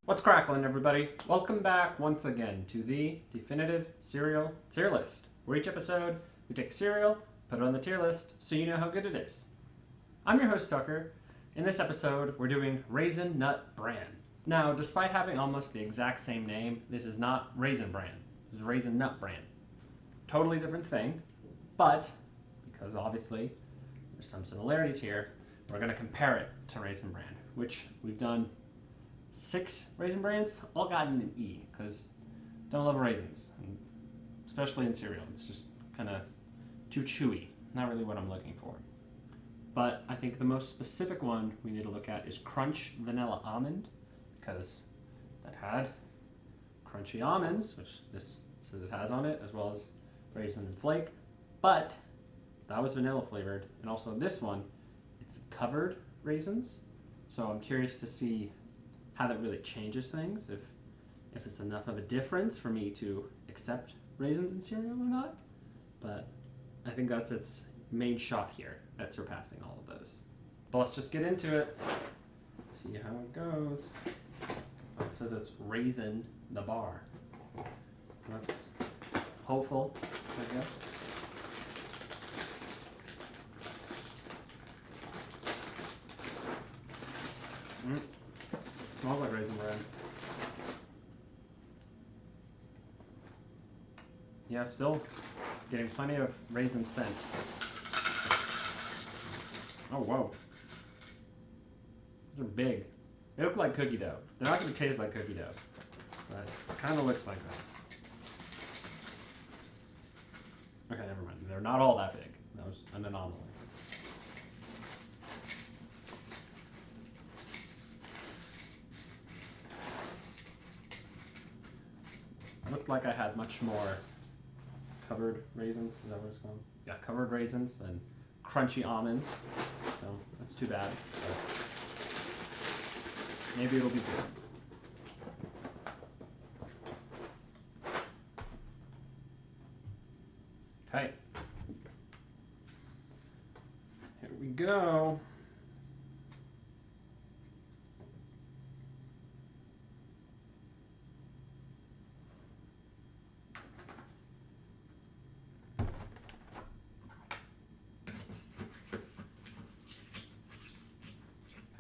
What's cracklin', everybody? Welcome back once again to the definitive cereal tier list, where each episode we take a cereal, put it on the tier list, so you know how good it is. I'm your host, Tucker. In this episode, we're doing Raisin Nut Bran. Now, despite having almost the exact same name, this is not Raisin Bran. This is Raisin Nut Bran. Totally different thing, but because obviously there's some similarities here, we're going to compare it to Raisin Bran, which we've done 6 Raisin Brans, all gotten an E, because don't love raisins, especially in cereal. It's just kind of too chewy, not really what I'm looking for. But I think the most specific one we need to look at is Crunch Vanilla Almond, because that had crunchy almonds, which this says it has on it, as well as raisin and flake, but that was vanilla flavored, and also this one, it's covered raisins, so I'm curious to see how that really changes things, if it's enough of a difference for me to accept raisins in cereal or not. But I think that's its main shot here at surpassing all of those. But let's just get into it, see how it goes. Oh, it says it's Raisin the bar, so that's hopeful, I guess. Smells like Raisin Bran. Yeah, still getting plenty of raisin scent. Oh, whoa. These are big. They look like cookie dough. They're not going to taste like cookie dough, but it kind of looks like that. Okay, never mind. They're not all that big. That was an anomaly. Looked like I had much more covered raisins. Is that what it's called? Yeah, covered raisins than crunchy almonds. So that's too bad. But maybe it'll be good. Okay. Here we go.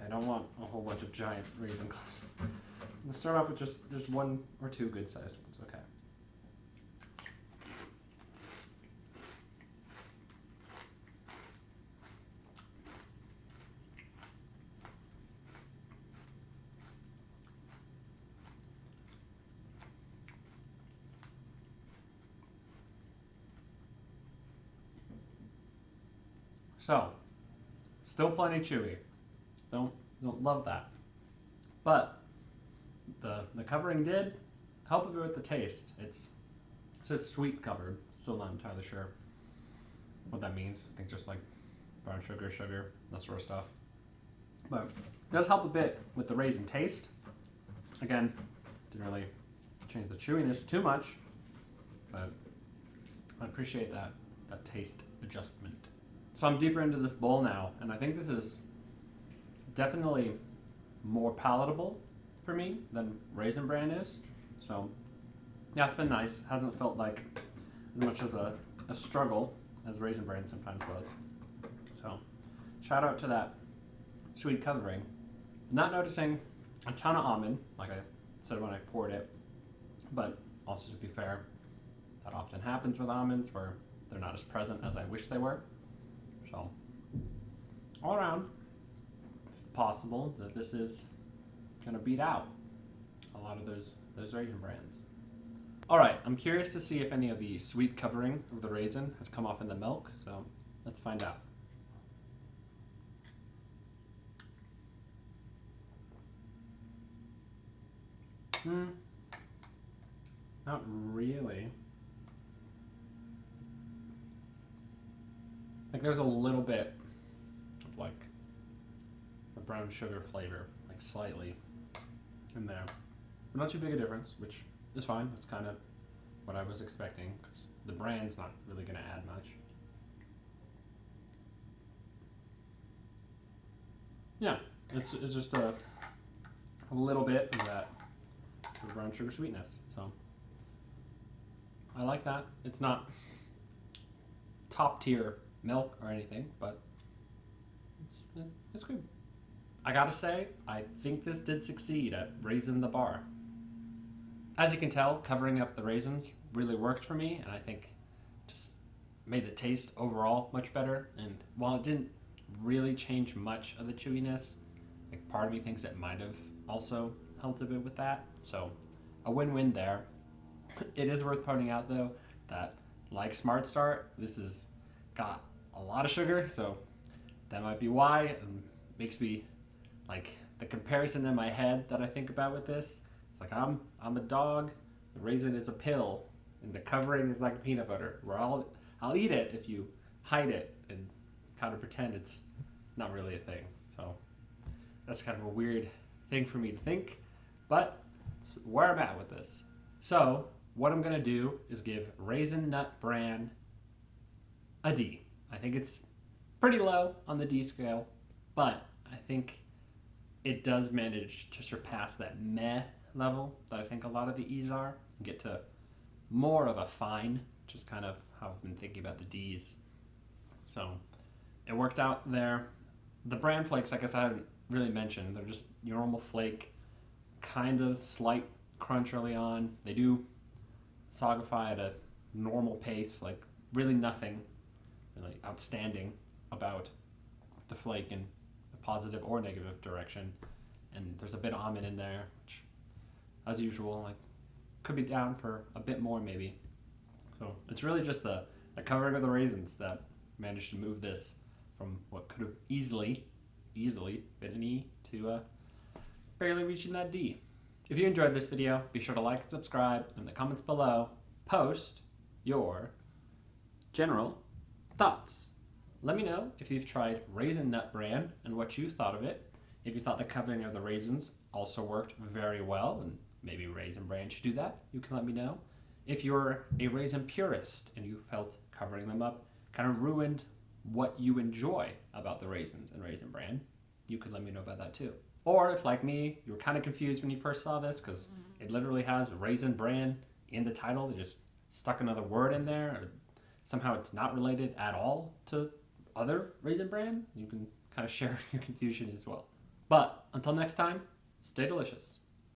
I don't want a whole bunch of giant raisin clusters. I'm going to start off with just one or two good sized ones, okay. So, still plenty chewy. Don't love that, but the covering did help a bit with the taste. It says sweet covered. Still not entirely sure what that means. I think just like brown sugar, that sort of stuff. But it does help a bit with the raisin taste. Again, didn't really change the chewiness too much, but I appreciate that taste adjustment. So I'm deeper into this bowl now, and I think this is definitely more palatable for me than Raisin Bran is. So yeah, it's been nice. Hasn't felt like as much of a struggle as Raisin Bran sometimes was. So shout out to that sweet covering. Not noticing a ton of almond, like I said when I poured it, but also to be fair, that often happens with almonds where they're not as present as I wish they were. So all around, possible that this is going to beat out a lot of those Raisin Brans. Alright, I'm curious to see if any of the sweet covering of the raisin has come off in the milk, so let's find out. Not really. Like there's a little bit of like the brown sugar flavor, like slightly in there. But not too big a difference, which is fine. That's kind of what I was expecting, because the brand's not really going to add much. Yeah, it's just a little bit of that sort of brown sugar sweetness. So I like that. It's not top tier milk or anything, but it's good. I gotta say, I think this did succeed at raising the bar. As you can tell, covering up the raisins really worked for me, and I think just made the taste overall much better. And while it didn't really change much of the chewiness, like part of me thinks it might have also helped a bit with that. So a win-win there. It is worth pointing out though that like Smart Start, this has got a lot of sugar, so that might be why. It makes me like the comparison in my head that I think about with this. It's like I'm a dog, the raisin is a pill, and the covering is like peanut butter. Where I'll eat it if you hide it and kind of pretend it's not really a thing. So that's kind of a weird thing for me to think, but it's where I'm at with this. So what I'm gonna do is give Raisin Nut Bran a D. I think it's pretty low on the D scale, but I think it does manage to surpass that meh level that I think a lot of the E's are and get to more of a fine, just kind of how I've been thinking about the D's. So it worked out there. The bran flakes, I guess I haven't really mentioned, they're just your normal flake, kind of slight crunch early on. They do sogify at a normal pace, like really nothing really outstanding about the flake in a positive or negative direction. And there's a bit of almond in there, which, as usual, like could be down for a bit more maybe. So it's really just the covering of the raisins that managed to move this from what could have easily been an E to barely reaching that D. If you enjoyed this video, be sure to like and subscribe, and in the comments below, post your general thoughts. Let me know if you've tried Raisin Nut Bran and what you thought of it. If you thought the covering of the raisins also worked very well, and maybe Raisin Bran should do that, you can let me know. If you're a raisin purist and you felt covering them up kind of ruined what you enjoy about the raisins and Raisin Bran, you could let me know about that too. Or if, like me, you were kind of confused when you first saw this because it literally has Raisin Bran in the title. They just stuck another word in there, or somehow it's not related at all to other Raisin Bran, you can kind of share your confusion as well. But until next time, stay delicious.